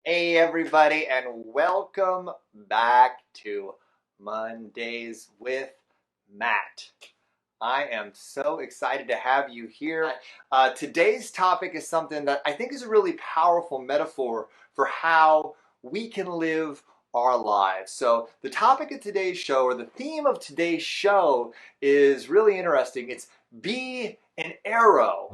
Hey, everybody, and welcome back to Mondays with Matt. I am so excited to have you here. Today's topic is something that I think is a really powerful metaphor for how we can live our lives. So, the topic of today's show, or the theme of today's show, is really interesting. It's Be an Arrow.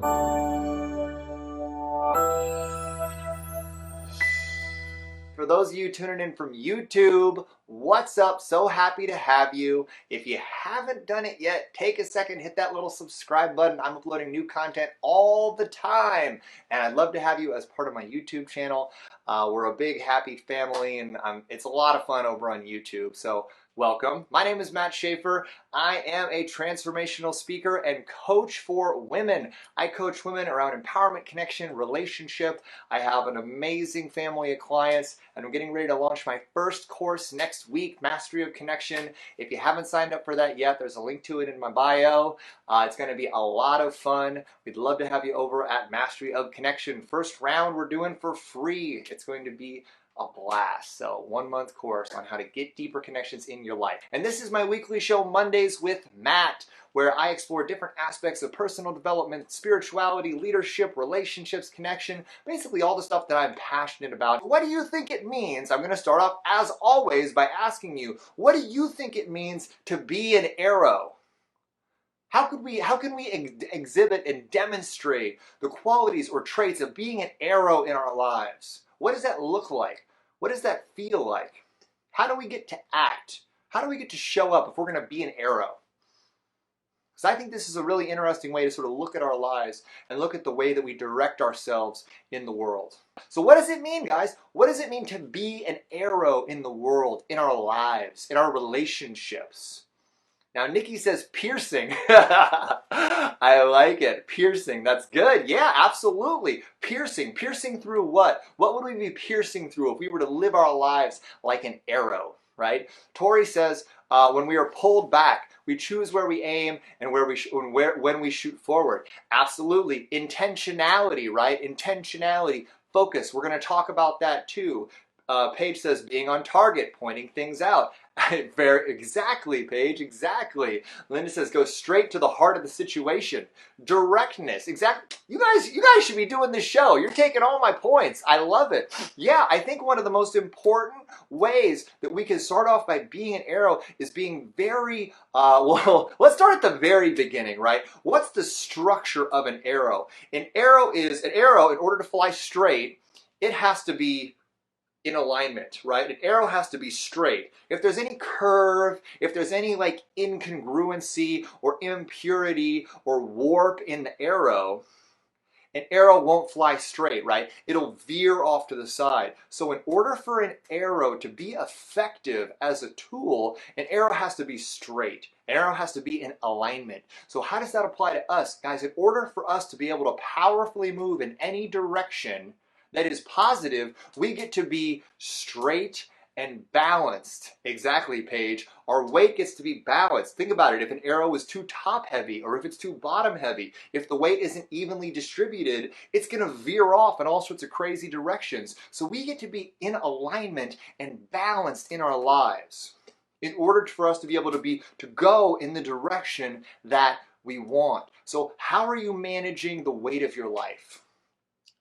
For those of you tuning in from YouTube, what's up? So happy to have you. If you haven't done it yet, take a second, hit that little subscribe button. I'm uploading new content all the time, and I'd love to have you as part of my YouTube channel. We're a big, happy family, and it's a lot of fun over on YouTube. So welcome. My name is Matt Schaefer. I am a transformational speaker and coach for women. I coach women around empowerment, connection, relationship. I have an amazing family of clients, and I'm getting ready to launch my first course next week, Mastery of Connection. If you haven't signed up for that yet, there's a link to it in my bio. It's going to be a lot of fun. We'd love to have you over at Mastery of Connection. First round we're doing for free. It's going to be a blast. So 1 month course on how to get deeper connections in your life. And this is my weekly show, Mondays with Matt, where I explore different aspects of personal development, spirituality, leadership, relationships, connection, basically all the stuff that I'm passionate about. What do you think it means? I'm going to start off, as always, by asking you, what do you think it means to be an arrow? How can we exhibit and demonstrate the qualities or traits of being an arrow in our lives? What does that look like? What does that feel like? How do we get to act? How do we get to show up if we're going to be an arrow? Because I think this is a really interesting way to sort of look at our lives and look at the way that we direct ourselves in the world. So what does it mean, guys? What does it mean to be an arrow in the world, in our lives, in our relationships? Now, Nikki says piercing. I like it. Piercing. That's good. Yeah, absolutely. Piercing. Piercing through what? What would we be piercing through if we were to live our lives like an arrow, right? Tori says, when we are pulled back, we choose where we aim and when we shoot forward. Absolutely. Intentionality, right? Intentionality. Focus. We're going to talk about that too. Paige says being on target, pointing things out. Very exactly, Paige, exactly. Linda says go straight to the heart of the situation. Directness, exactly. You guys should be doing this show. You're taking all my points. I love it. Yeah, I think one of the most important ways that we can start off by being an arrow is being very, well, let's start at the very beginning, right? What's the structure of an arrow? An arrow, in order to fly straight, it has to be in alignment, right? An arrow has to be straight. If there's any curve, if there's any like incongruency or impurity or warp in the arrow, an arrow won't fly straight, right? It'll veer off to the side. So in order for an arrow to be effective as a tool, an arrow has to be straight. An arrow has to be in alignment. So how does that apply to us? Guys, in order for us to be able to powerfully move in any direction that is positive, we get to be straight and balanced. Exactly, Paige. Our weight gets to be balanced. Think about it. If an arrow is too top heavy or if it's too bottom heavy, if the weight isn't evenly distributed, it's going to veer off in all sorts of crazy directions. So we get to be in alignment and balanced in our lives in order for us to be able to go in the direction that we want. So how are you managing the weight of your life?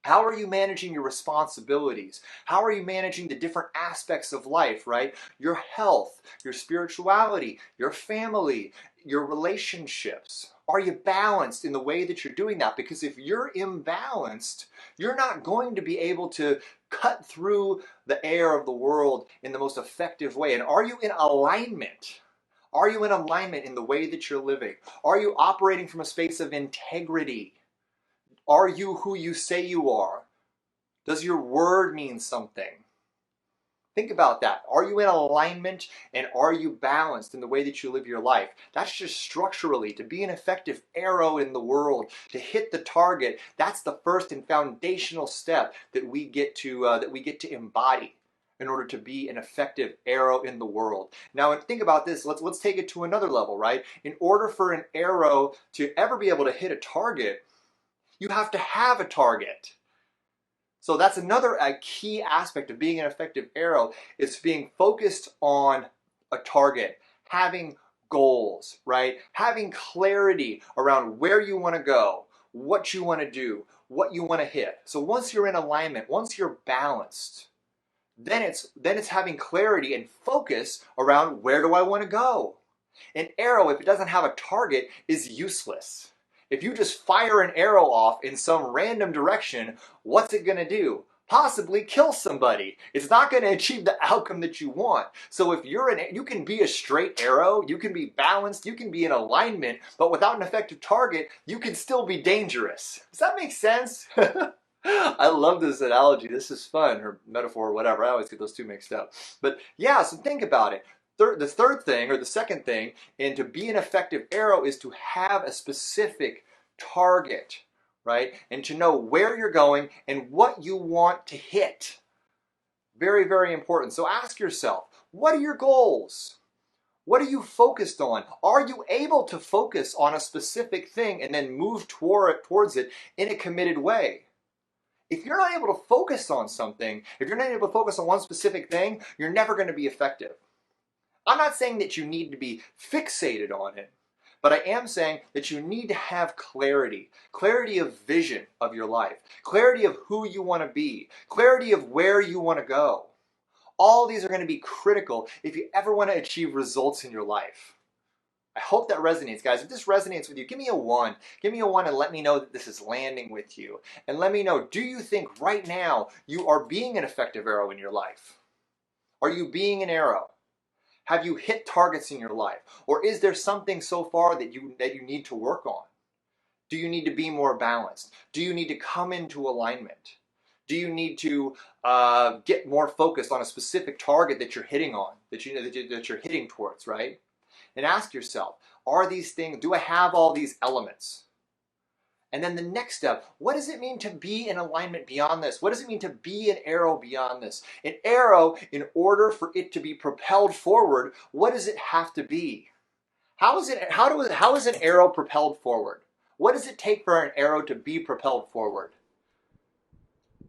How are you managing your responsibilities? How are you managing the different aspects of life, right? Your health, your spirituality, your family, your relationships. Are you balanced in the way that you're doing that? Because if you're imbalanced, you're not going to be able to cut through the air of the world in the most effective way. And are you in alignment? Are you in alignment in the way that you're living? Are you operating from a space of integrity? Are you who you say you are? Does your word mean something? Think about that. Are you in alignment and are you balanced in the way that you live your life? That's just structurally to be an effective arrow in the world, to hit the target. That's the first and foundational step that we get to embody in order to be an effective arrow in the world. Now, think about this. Let's take it to another level, right? In order for an arrow to ever be able to hit a target, you have to have a target. So that's another key aspect of being an effective arrow, is being focused on a target, having goals, right? Having clarity around where you want to go, what you want to do, what you want to hit. So once you're in alignment, once you're balanced, then it's having clarity and focus around where do I want to go. An arrow, if it doesn't have a target, is useless. If you just fire an arrow off in some random direction, what's it going to do? Possibly kill somebody. It's not going to achieve the outcome that you want. So if you can be a straight arrow, you can be balanced, you can be in alignment, but without an effective target, you can still be dangerous. Does that make sense? I love this analogy. This is fun, or metaphor, or whatever. I always get those two mixed up. But yeah, so think about it. The third thing, or the second thing, and to be an effective arrow is to have a specific target, right? And to know where you're going and what you want to hit. Very, very important. So ask yourself, what are your goals? What are you focused on? Are you able to focus on a specific thing and then move towards it in a committed way? If you're not able to focus on something, if you're not able to focus on one specific thing, you're never going to be effective. I'm not saying that you need to be fixated on it, but I am saying that you need to have clarity of vision of your life, clarity of who you want to be, clarity of where you want to go. All these are going to be critical if you ever want to achieve results in your life. I hope that resonates, guys. If this resonates with you, give me a 1. Give me a 1 and let me know that this is landing with you. And let me know, do you think right now you are being an effective arrow in your life? Are you being an arrow? Have you hit targets in your life? Or is there something so far that you need to work on? Do you need to be more balanced? Do you need to come into alignment? Do you need to get more focused on a specific target that you're hitting on, that you're hitting towards, right? And ask yourself, are these things, do I have all these elements? And then the next step, what does it mean to be in alignment beyond this? What does it mean to be an arrow beyond this? An arrow, in order for it to be propelled forward, what does it have to be? How is an arrow propelled forward? What does it take for an arrow to be propelled forward?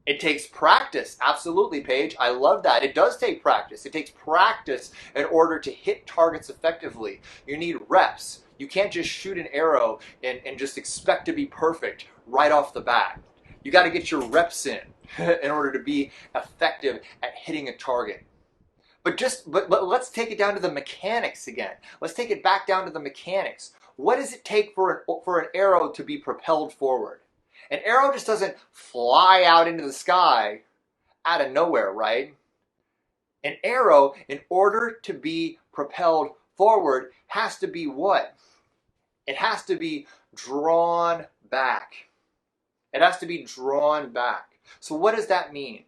It takes practice. Absolutely, Paige. I love that. It does take practice. It takes practice in order to hit targets effectively. You need reps. You can't just shoot an arrow and just expect to be perfect right off the bat. You got to get your reps in order to be effective at hitting a target. But let's take it down to the mechanics again. Let's take it back down to the mechanics. What does it take for an arrow to be propelled forward? An arrow just doesn't fly out into the sky out of nowhere, right? An arrow, in order to be propelled forward, has to be what? It has to be drawn back. It has to be drawn back. So what does that mean?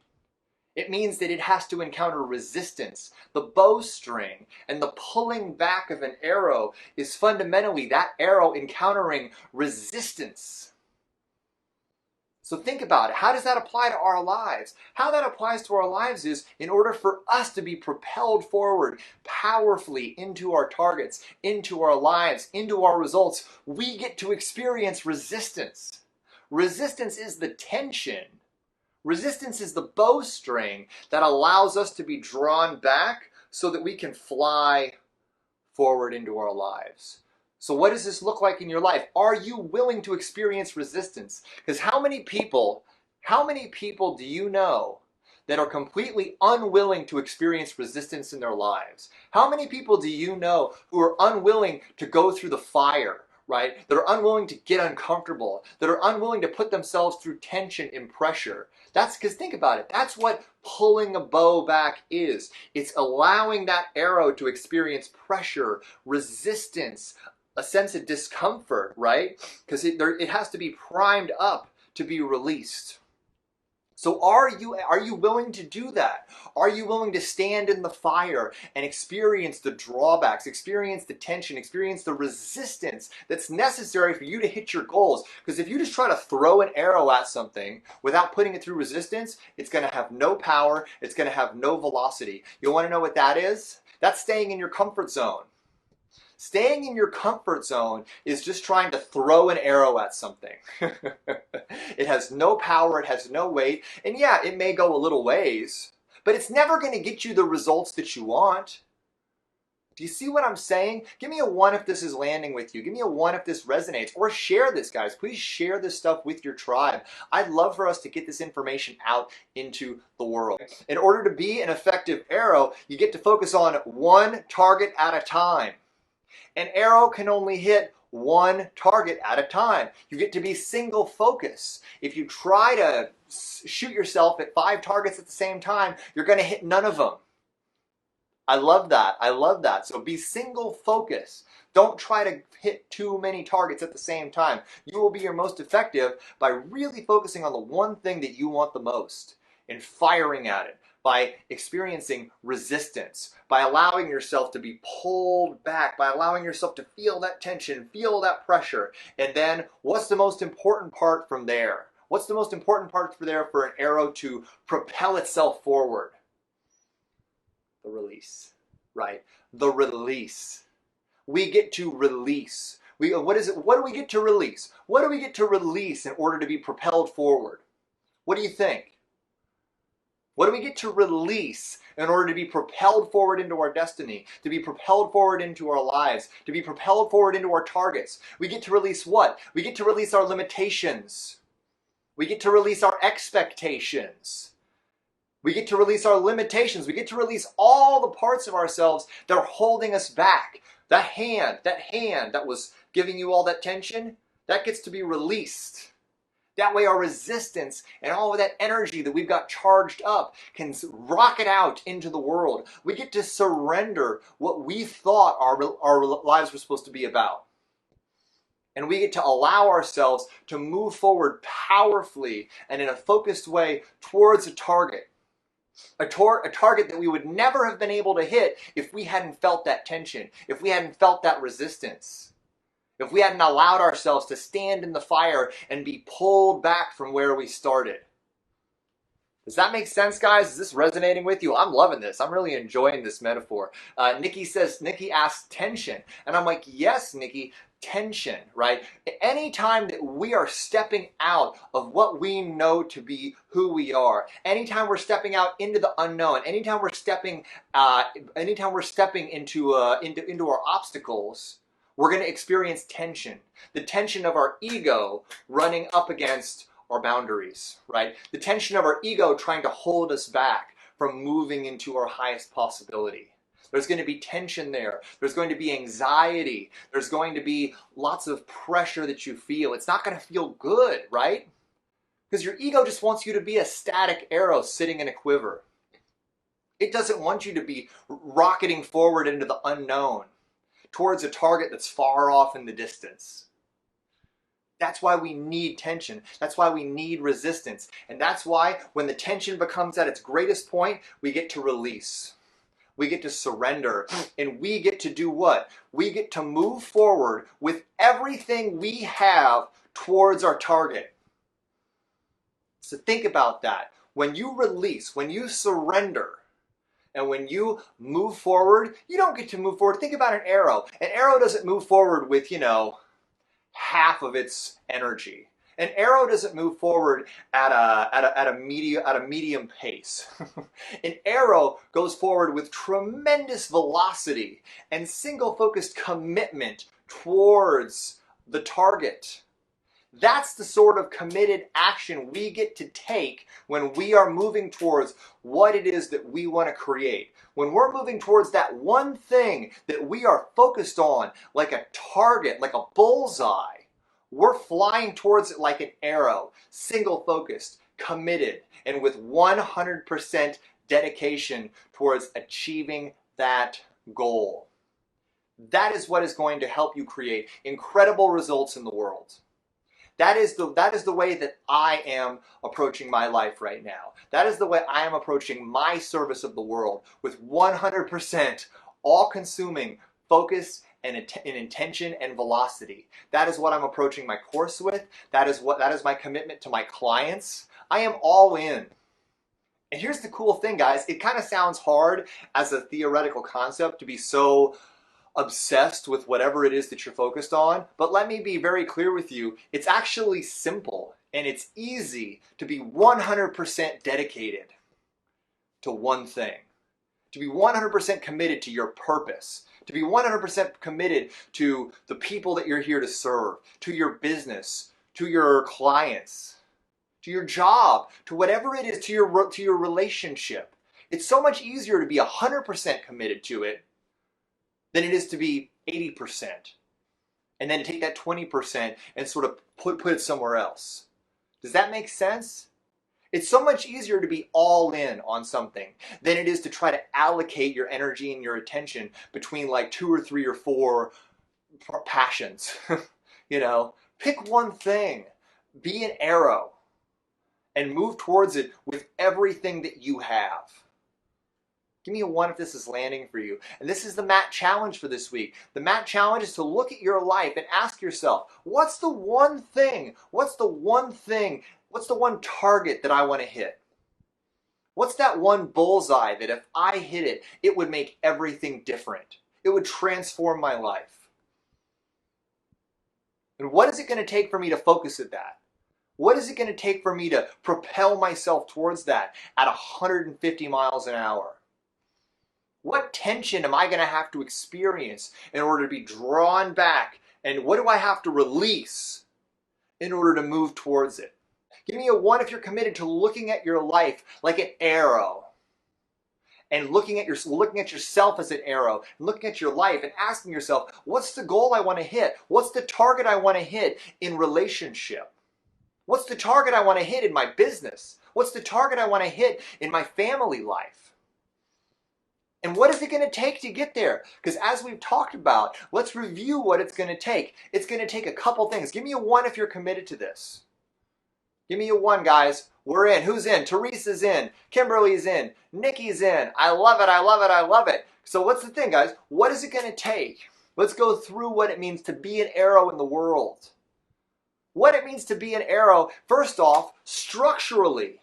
It means that it has to encounter resistance. The bowstring and the pulling back of an arrow is fundamentally that arrow encountering resistance. So think about it. How does that apply to our lives? How that applies to our lives is, in order for us to be propelled forward powerfully into our targets, into our lives, into our results, we get to experience resistance. Resistance is the tension. Resistance is the bowstring that allows us to be drawn back so that we can fly forward into our lives. So what does this look like in your life? Are you willing to experience resistance? Because how many people do you know that are completely unwilling to experience resistance in their lives? How many people do you know who are unwilling to go through the fire, right? That are unwilling to get uncomfortable, that are unwilling to put themselves through tension and pressure? That's because, think about it, that's what pulling a bow back is. It's allowing that arrow to experience pressure, resistance, a sense of discomfort, right? Because it has to be primed up to be released. So are you willing to do that? Are you willing to stand in the fire and experience the drawbacks, experience the tension, experience the resistance that's necessary for you to hit your goals? Because if you just try to throw an arrow at something without putting it through resistance, it's going to have no power, it's going to have no velocity. You want to know what that is? That's staying in your comfort zone. Staying in your comfort zone is just trying to throw an arrow at something. It has no power, it has no weight, and yeah, it may go a little ways, but it's never going to get you the results that you want. Do you see what I'm saying? Give me a 1 if this is landing with you. Give me a 1 if this resonates. Or share this, guys. Please share this stuff with your tribe. I'd love for us to get this information out into the world. In order to be an effective arrow, you get to focus on one target at a time. An arrow can only hit one target at a time. You get to be single focus. If you try to shoot yourself at 5 targets at the same time, you're going to hit none of them. I love that. I love that. So be single focus. Don't try to hit too many targets at the same time. You will be your most effective by really focusing on the one thing that you want the most and firing at it, by experiencing resistance, by allowing yourself to be pulled back, by allowing yourself to feel that tension, feel that pressure. And then what's the most important part from there? What's the most important part for there for an arrow to propel itself forward? The release, right? The release. We get to release. What do we get to release? What do we get to release in order to be propelled forward? What do you think? What do we get to release in order to be propelled forward into our destiny, to be propelled forward into our lives, to be propelled forward into our targets? We get to release what? We get to release our limitations. We get to release our expectations. We get to release our limitations. We get to release all the parts of ourselves that are holding us back. That hand that was giving you all that tension, that gets to be released. That way our resistance and all of that energy that we've got charged up can rocket out into the world. We get to surrender what we thought our lives were supposed to be about. And we get to allow ourselves to move forward powerfully and in a focused way towards a target. A target that we would never have been able to hit if we hadn't felt that tension, if we hadn't felt that resistance, if we hadn't allowed ourselves to stand in the fire and be pulled back from where we started. Does that make sense, guys? Is this resonating with you? I'm loving this. I'm really enjoying this metaphor. Nikki asks tension. And I'm like, yes, Nikki, tension, right? Anytime that we are stepping out of what we know to be who we are, anytime we're stepping out into the unknown, anytime we're stepping into our obstacles, we're going to experience tension. The tension of our ego running up against our boundaries, right? The tension of our ego trying to hold us back from moving into our highest possibility. There's going to be tension there. There's going to be anxiety. There's going to be lots of pressure that you feel. It's not going to feel good, right? Because your ego just wants you to be a static arrow sitting in a quiver. It doesn't want you to be rocketing forward into the unknown, towards a target that's far off in the distance. That's why we need tension. That's why we need resistance. And that's why when the tension becomes at its greatest point, we get to release. We get to surrender. And we get to do what? We get to move forward with everything we have towards our target. So think about that. When you release, when you surrender, and when you move forward, you don't get to move forward. Think about an arrow. An arrow doesn't move forward with, half of its energy. An arrow doesn't move forward at a medium pace. An arrow goes forward with tremendous velocity and single-focused commitment towards the target. That's the sort of committed action we get to take when we are moving towards what it is that we want to create. When we're moving towards that one thing that we are focused on, like a target, like a bullseye, we're flying towards it like an arrow, single-focused, committed, and with 100% dedication towards achieving that goal. That is what is going to help you create incredible results in the world. That is the way that I am approaching my life right now. That is the way I am approaching my service of the world, with 100% all-consuming focus and intention and velocity. That is what I'm approaching my course with. That is my commitment to my clients. I am all in. And here's the cool thing, guys. It kind of sounds hard as a theoretical concept to be so obsessed with whatever it is that you're focused on. But let me be very clear with you. It's actually simple and it's easy to be 100% dedicated to one thing, to be 100% committed to your purpose, to be 100% committed to the people that you're here to serve, to your business, to your clients, to your job, to whatever it is, to your relationship. It's so much easier to be 100% committed to it than it is to be 80%. And then take that 20% and sort of put it somewhere else. Does that make sense? It's so much easier to be all in on something than it is to try to allocate your energy and your attention between like 2 or 3 or 4 passions. You know, pick one thing, be an arrow, and move towards it with everything that you have. Give me a 1 if this is landing for you. And this is the MAT challenge for this week. The MAT challenge is to look at your life and ask yourself, what's the one thing? What's the one thing? What's the one target that I want to hit? What's that one bullseye that if I hit it, it would make everything different? It would transform my life. And what is it going to take for me to focus at that? What is it going to take for me to propel myself towards that at 150 miles an hour? What tension am I going to have to experience in order to be drawn back? And what do I have to release in order to move towards it? Give me a 1 if you're committed to looking at your life like an arrow. And looking at yourself as an arrow. And looking at your life and asking yourself, what's the goal I want to hit? What's the target I want to hit in relationship? What's the target I want to hit in my business? What's the target I want to hit in my family life? And what is it going to take to get there? Because as we've talked about, let's review what it's going to take. It's going to take a couple things. Give me a 1 if you're committed to this. Give me a 1, guys. We're in. Who's in? Teresa's in. Kimberly's in. Nikki's in. I love it. I love it. I love it. So what's the thing, guys? What is it going to take? Let's go through what it means to be an arrow in the world. What it means to be an arrow, first off, structurally.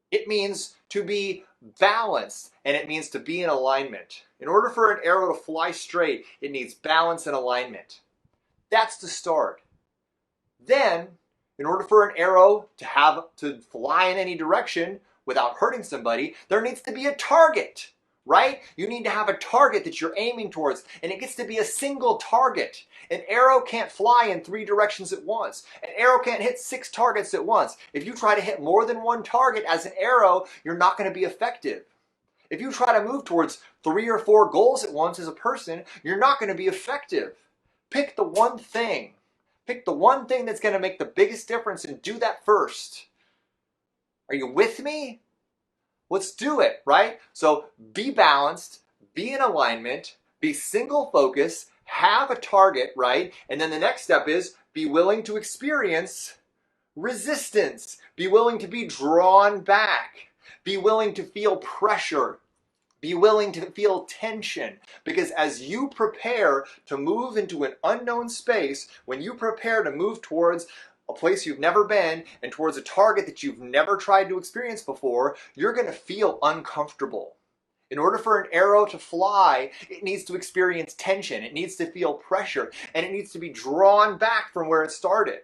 It means to be balanced, and it means to be in alignment. In order for an arrow to fly straight, it needs balance and alignment. That's the start. Then, in order for an arrow to fly in any direction without hurting somebody, there needs to be a target, right? You need to have a target that you're aiming towards, and it gets to be a single target. An arrow can't fly in 3 directions at once. An arrow can't hit 6 targets at once. If you try to hit more than 1 target as an arrow, you're not going to be effective. If you try to move towards 3 or 4 goals at once as a person, you're not going to be effective. Pick the one thing. Pick the one thing that's going to make the biggest difference and do that first. Are you with me? Let's do it, right? So be balanced, be in alignment, be single focus, have a target, right? And then the next step is be willing to experience resistance. Be willing to be drawn back. Be willing to feel pressure. Be willing to feel tension, because as you prepare to move into an unknown space, when you prepare to move towards a place you've never been and towards a target that you've never tried to experience before, you're going to feel uncomfortable. In order for an arrow to fly, it needs to experience tension, it needs to feel pressure, and it needs to be drawn back from where it started.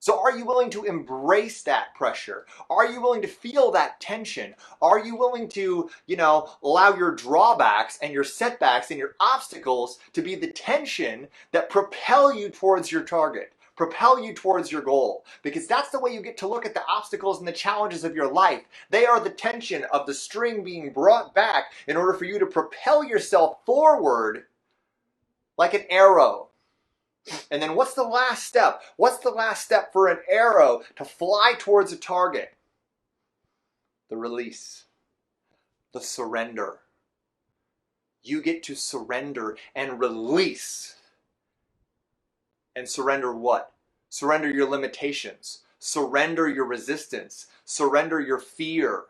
So are you willing to embrace that pressure? Are you willing to feel that tension? Are you willing to, allow your drawbacks and your setbacks and your obstacles to be the tension that propel you towards your target, propel you towards your goal? Because that's the way you get to look at the obstacles and the challenges of your life. They are the tension of the string being brought back in order for you to propel yourself forward like an arrow. And then what's the last step? What's the last step for an arrow to fly towards a target? The release. The surrender. You get to surrender and release. And surrender what? Surrender your limitations. Surrender your resistance. Surrender your fear.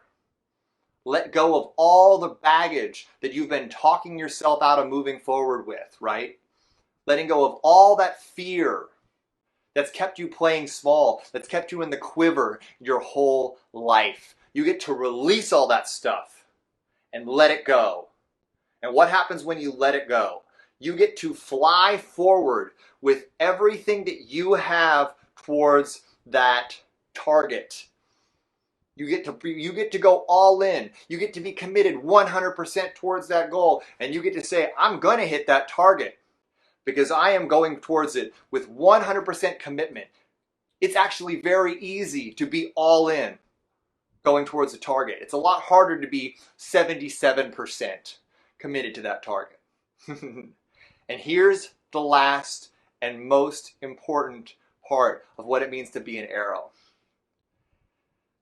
Let go of all the baggage that you've been talking yourself out of moving forward with, right? Letting go of all that fear that's kept you playing small, that's kept you in the quiver your whole life. You get to release all that stuff and let it go. And what happens when you let it go? You get to fly forward with everything that you have towards that target. You get to go all in. You get to be committed 100% towards that goal, and you get to say, I'm going to hit that target because I am going towards it with 100% commitment. It's actually very easy to be all in going towards a target. It's a lot harder to be 77% committed to that target. And here's the last and most important part of what it means to be an arrow.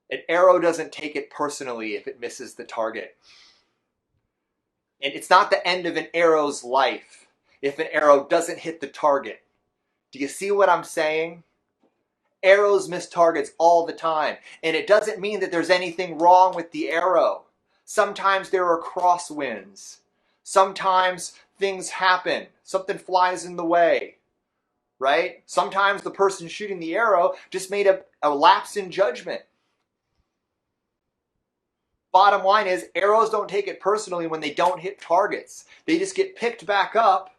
An arrow doesn't take it personally if it misses the target. And it's not the end of an arrow's life if an arrow doesn't hit the target. Do you see what I'm saying? Arrows miss targets all the time. And it doesn't mean that there's anything wrong with the arrow. Sometimes there are crosswinds. Sometimes things happen. Something flies in the way, right? Sometimes the person shooting the arrow just made a lapse in judgment. Bottom line is, arrows don't take it personally when they don't hit targets. They just get picked back up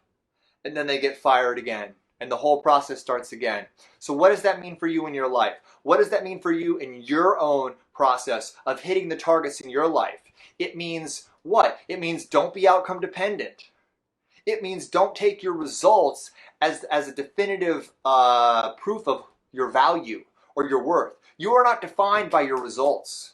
and then they get fired again. And the whole process starts again. So what does that mean for you in your life? What does that mean for you in your own process of hitting the targets in your life? It means what? It means don't be outcome dependent. It means don't take your results as a definitive proof of your value or your worth. You are not defined by your results.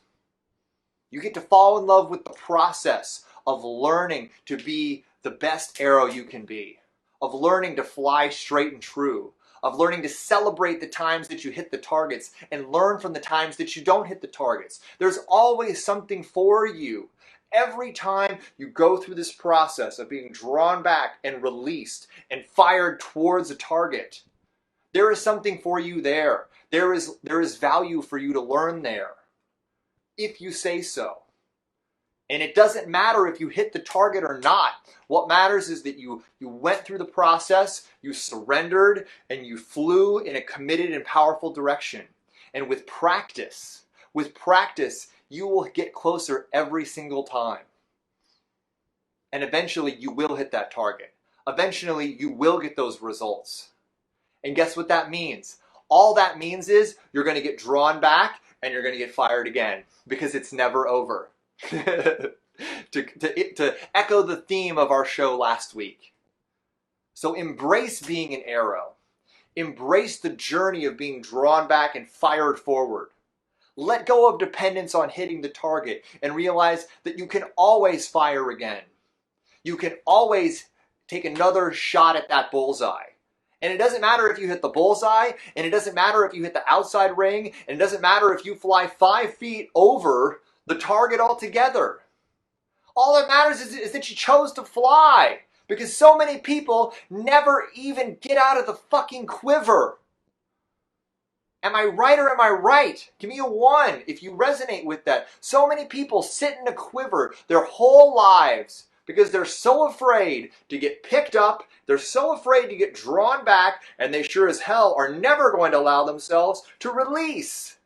You get to fall in love with the process of learning to be the best arrow you can be, of learning to fly straight and true, of learning to celebrate the times that you hit the targets and learn from the times that you don't hit the targets. There's always something for you. Every time you go through this process of being drawn back and released and fired towards a target, there is something for you there. There is value for you to learn there, if you say so. And it doesn't matter if you hit the target or not. What matters is that you went through the process, you surrendered, and you flew in a committed and powerful direction. And with practice, you will get closer every single time. And eventually you will hit that target. Eventually you will get those results. And guess what that means? All that means is you're going to get drawn back and you're going to get fired again, because it's never over. to echo the theme of our show last week. So embrace being an arrow. Embrace the journey of being drawn back and fired forward. Let go of dependence on hitting the target and realize that you can always fire again. You can always take another shot at that bullseye. And it doesn't matter if you hit the bullseye, and it doesn't matter if you hit the outside ring, and it doesn't matter if you fly 5 feet over the target altogether. All that matters is that you chose to fly, because so many people never even get out of the fucking quiver. Am I right or am I right? Give me a 1 if you resonate with that. So many people sit in a quiver their whole lives because they're so afraid to get picked up, they're so afraid to get drawn back, and they sure as hell are never going to allow themselves to release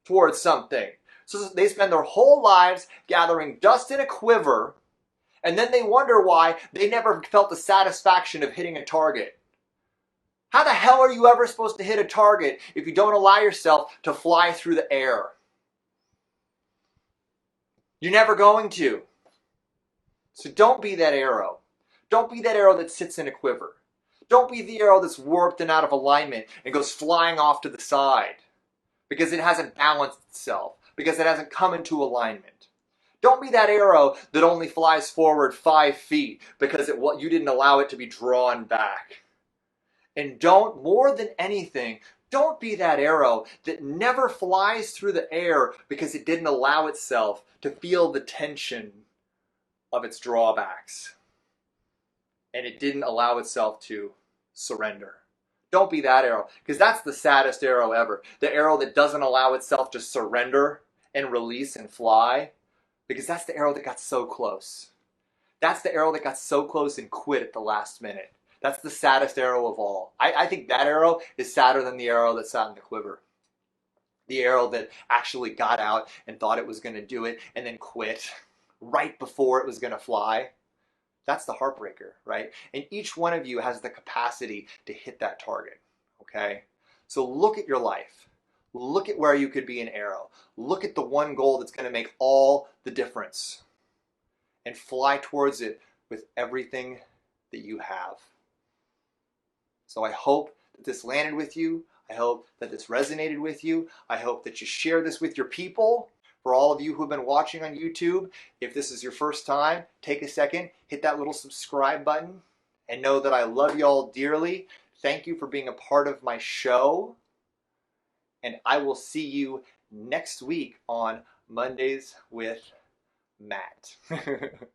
towards something. So they spend their whole lives gathering dust in a quiver, and then they wonder why they never felt the satisfaction of hitting a target. How the hell are you ever supposed to hit a target if you don't allow yourself to fly through the air? You're never going to. So don't be that arrow. Don't be that arrow that sits in a quiver. Don't be the arrow that's warped and out of alignment and goes flying off to the side because it hasn't balanced itself, because it hasn't come into alignment. Don't be that arrow that only flies forward 5 feet because you didn't allow it to be drawn back. And don't, more than anything, don't be that arrow that never flies through the air because it didn't allow itself to feel the tension of its drawbacks. And it didn't allow itself to surrender. Don't be that arrow, because that's the saddest arrow ever. The arrow that doesn't allow itself to surrender and release and fly, because that's the arrow that got so close. That's the arrow that got so close and quit at the last minute. That's the saddest arrow of all. I think that arrow is sadder than the arrow that sat in the quiver. The arrow that actually got out and thought it was going to do it and then quit right before it was going to fly. That's the heartbreaker, right? And each one of you has the capacity to hit that target, okay? So look at your life. Look at where you could be an arrow. Look at the one goal that's going to make all the difference and fly towards it with everything that you have. So I hope that this landed with you. I hope that this resonated with you. I hope that you share this with your people. For all of you who have been watching on YouTube, if this is your first time, take a second, hit that little subscribe button, and know that I love you all dearly. Thank you for being a part of my show. And I will see you next week on Mondays with Matt.